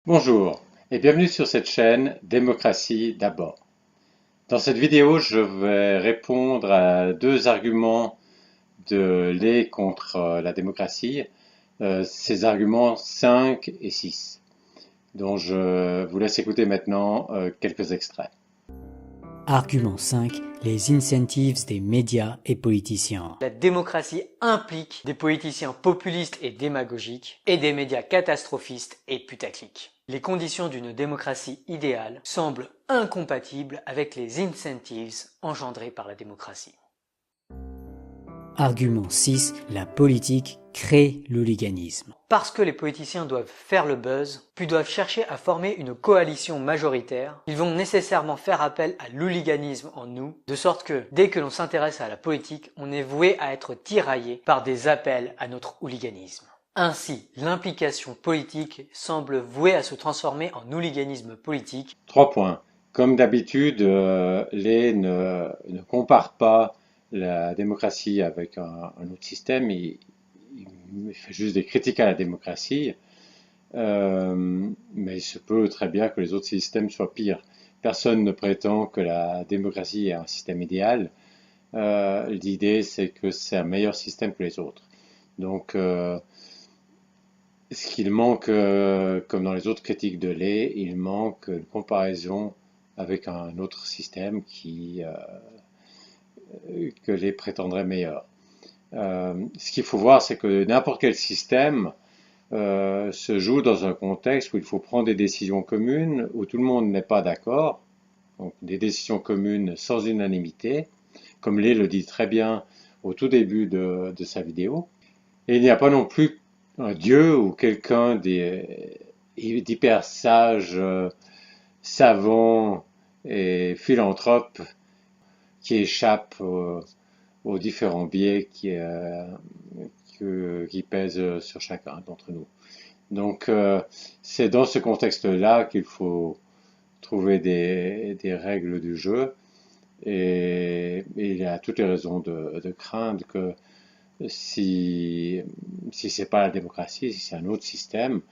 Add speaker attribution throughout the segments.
Speaker 1: Bonjour et bienvenue sur cette chaîne Démocratie d'abord. Dans cette vidéo, je vais répondre à deux arguments de Lé contre la démocratie, ces arguments 5 et 6, dont je vous laisse écouter maintenant quelques extraits.
Speaker 2: Argument 5. Les incentives des médias et politiciens.
Speaker 3: La démocratie implique des politiciens populistes et démagogiques et des médias catastrophistes et putaclic. Les conditions d'une démocratie idéale semblent incompatibles avec les incentives engendrés par la démocratie.
Speaker 2: Argument 6. La politique crée l'hooliganisme.
Speaker 3: Parce que les politiciens doivent faire le buzz, puis doivent chercher à former une coalition majoritaire, ils vont nécessairement faire appel à l'hooliganisme en nous, de sorte que, dès que l'on s'intéresse à la politique, on est voué à être tiraillé par des appels à notre hooliganisme. Ainsi, l'implication politique semble vouée à se transformer en hooliganisme politique.
Speaker 1: 3 points. Comme d'habitude, Lé ne compare pas la démocratie avec un autre système, il fait juste des critiques à la démocratie. Mais il se peut très bien que les autres systèmes soient pires. Personne ne prétend que la démocratie est un système idéal. L'idée, c'est que c'est un meilleur système que les autres. Donc, ce qu'il manque, comme dans les autres critiques de Lé, il manque une comparaison avec un autre système que Lé prétendrait meilleur. Ce qu'il faut voir, c'est que n'importe quel système se joue dans un contexte où il faut prendre des décisions communes, où tout le monde n'est pas d'accord, donc des décisions communes sans unanimité, comme Lé le dit très bien au tout début de sa vidéo. Et il n'y a pas non plus un dieu ou quelqu'un d'hyper sage, savant et philanthrope qui échappe aux différents biais qui pèsent sur chacun d'entre nous. Donc, c'est dans ce contexte-là qu'il faut trouver des règles du jeu. Et il y a toutes les raisons de craindre que si c'est pas la démocratie, si c'est un autre système,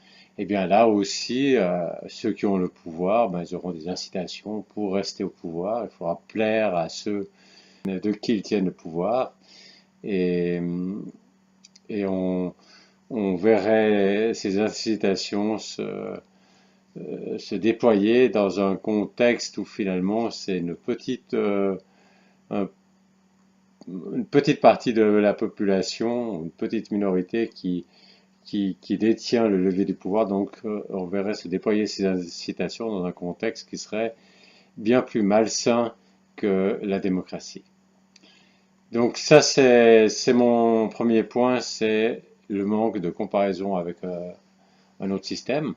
Speaker 1: eh bien là aussi, ceux qui ont le pouvoir, ben, ils auront des incitations pour rester au pouvoir. Il faudra plaire à ceux de qui ils tiennent le pouvoir. Et, et on verrait ces incitations se déployer dans un contexte où finalement c'est une petite partie de la population, une petite minorité qui détient le levier du pouvoir. Donc on verrait se déployer ces incitations dans un contexte qui serait bien plus malsain que la démocratie. Donc ça c'est mon premier point, c'est le manque de comparaison avec un autre système.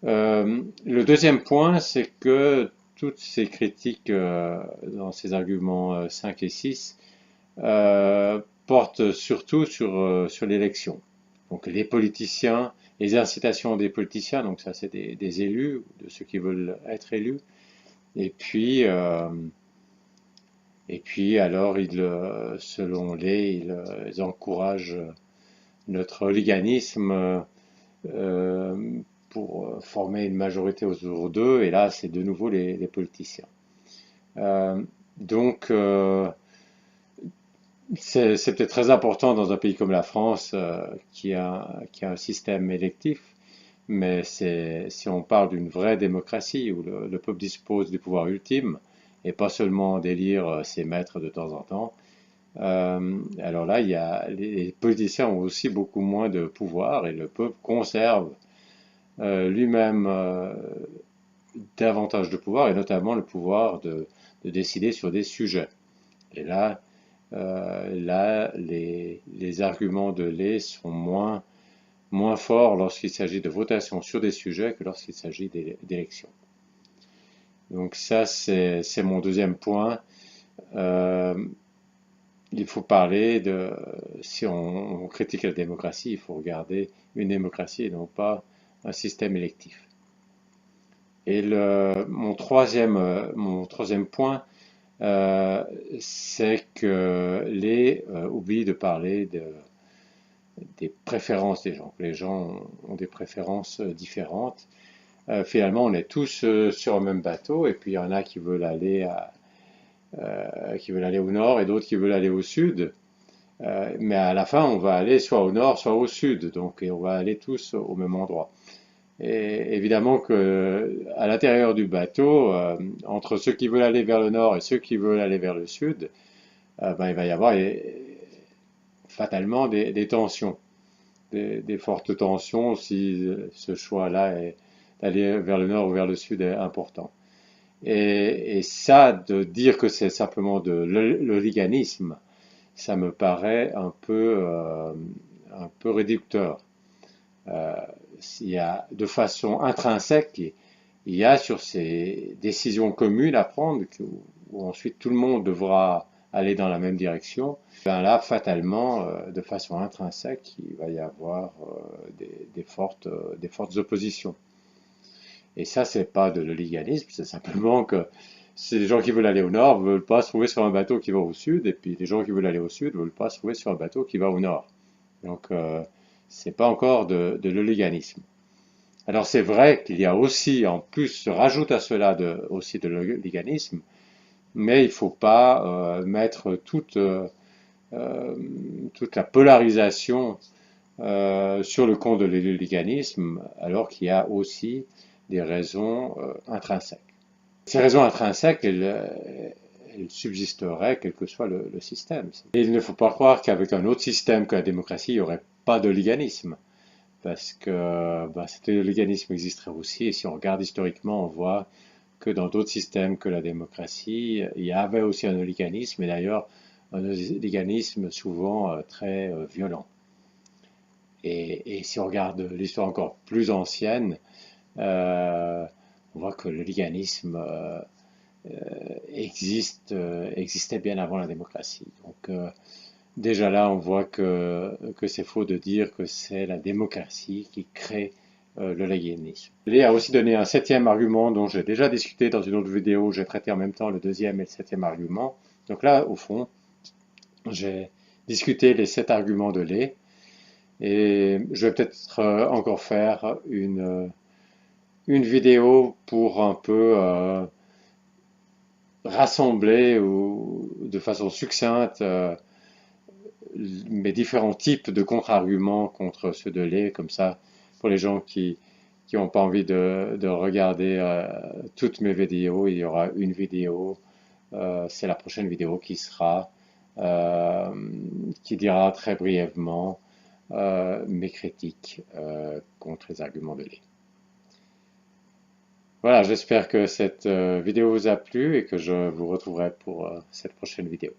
Speaker 1: Le deuxième point, c'est que toutes ces critiques dans ces arguments 5 et 6 portent surtout sur l'élection. Donc les politiciens, les incitations des politiciens, donc ça c'est des élus, de ceux qui veulent être élus. Et puis alors, selon ils encouragent notre hooliganisme pour former une majorité autour d'eux, et là, c'est de nouveau les politiciens. Euh, donc, c'est peut-être très important dans un pays comme la France, qui a un système électif, mais si on parle d'une vraie démocratie où le peuple dispose du pouvoir ultime, et pas seulement d'élire ses maîtres de temps en temps, alors là, les politiciens ont aussi beaucoup moins de pouvoir et le peuple conserve lui-même davantage de pouvoir, et notamment le pouvoir de décider sur des sujets. Et là, les arguments de Lé sont moins forts lorsqu'il s'agit de votation sur des sujets que lorsqu'il s'agit d'élections. Donc ça, c'est mon deuxième point. Il faut parler si on critique la démocratie, il faut regarder une démocratie et non pas un système électif. Et mon troisième point, c'est que Lé oublie de parler des préférences des gens, que les gens ont des préférences différentes. finalement on est tous sur le même bateau, et puis il y en a qui veulent aller au nord et d'autres qui veulent aller au sud. Mais à la fin, on va aller soit au nord, soit au sud, donc et on va aller tous au même endroit. Et évidemment que à l'intérieur du bateau, entre ceux qui veulent aller vers le nord et ceux qui veulent aller vers le sud, ben, il va y avoir fatalement des tensions, des fortes tensions si ce choix-là d'aller vers le nord ou vers le sud est important. Et ça, de dire que c'est simplement de l'hooliganisme, ça me paraît un peu réducteur. Euh, il y a de façon intrinsèque, il y a sur ces décisions communes à prendre, où ensuite tout le monde devra aller dans la même direction. Ben là, fatalement, de façon intrinsèque, il va y avoir des fortes oppositions. Et ça, c'est pas de l'hooliganisme, c'est simplement que c'est les gens qui veulent aller au nord ne veulent pas se trouver sur un bateau qui va au sud, et puis les gens qui veulent aller au sud ne veulent pas se trouver sur un bateau qui va au nord. Donc, c'est pas encore de l'hooliganisme. Alors, c'est vrai qu'il y a aussi, en plus, se rajoute à cela aussi de l'hooliganisme, mais il ne faut pas mettre toute la polarisation sur le compte de l'hooliganisme, alors qu'il y a aussi des raisons intrinsèques. Ces raisons intrinsèques, elles subsisteraient quel que soit le système. Et il ne faut pas croire qu'avec un autre système que la démocratie, il n'y aurait pas de hooliganisme, parce que cet hooliganisme existerait aussi, et si on regarde historiquement, on voit que dans d'autres systèmes que la démocratie, il y avait aussi un hooliganisme, et d'ailleurs un hooliganisme souvent très violent. Et si on regarde l'histoire encore plus ancienne, on voit que le hooliganisme existait bien avant la démocratie. Donc déjà là, on voit que c'est faux de dire que c'est la démocratie qui crée le hooliganisme. Lé a aussi donné un septième argument dont j'ai déjà discuté dans une autre vidéo où j'ai traité en même temps le deuxième et le septième argument. Donc là, au fond, j'ai discuté les 7 arguments de Lé. Et je vais peut-être encore faire une vidéo pour un peu rassembler de façon succincte mes différents types de contre-arguments contre ceux de Lé, comme ça, pour les gens qui n'ont pas envie de regarder toutes mes vidéos, il y aura une vidéo, c'est la prochaine vidéo qui dira très brièvement mes critiques contre les arguments de Lé. Voilà, j'espère que cette vidéo vous a plu et que je vous retrouverai pour cette prochaine vidéo.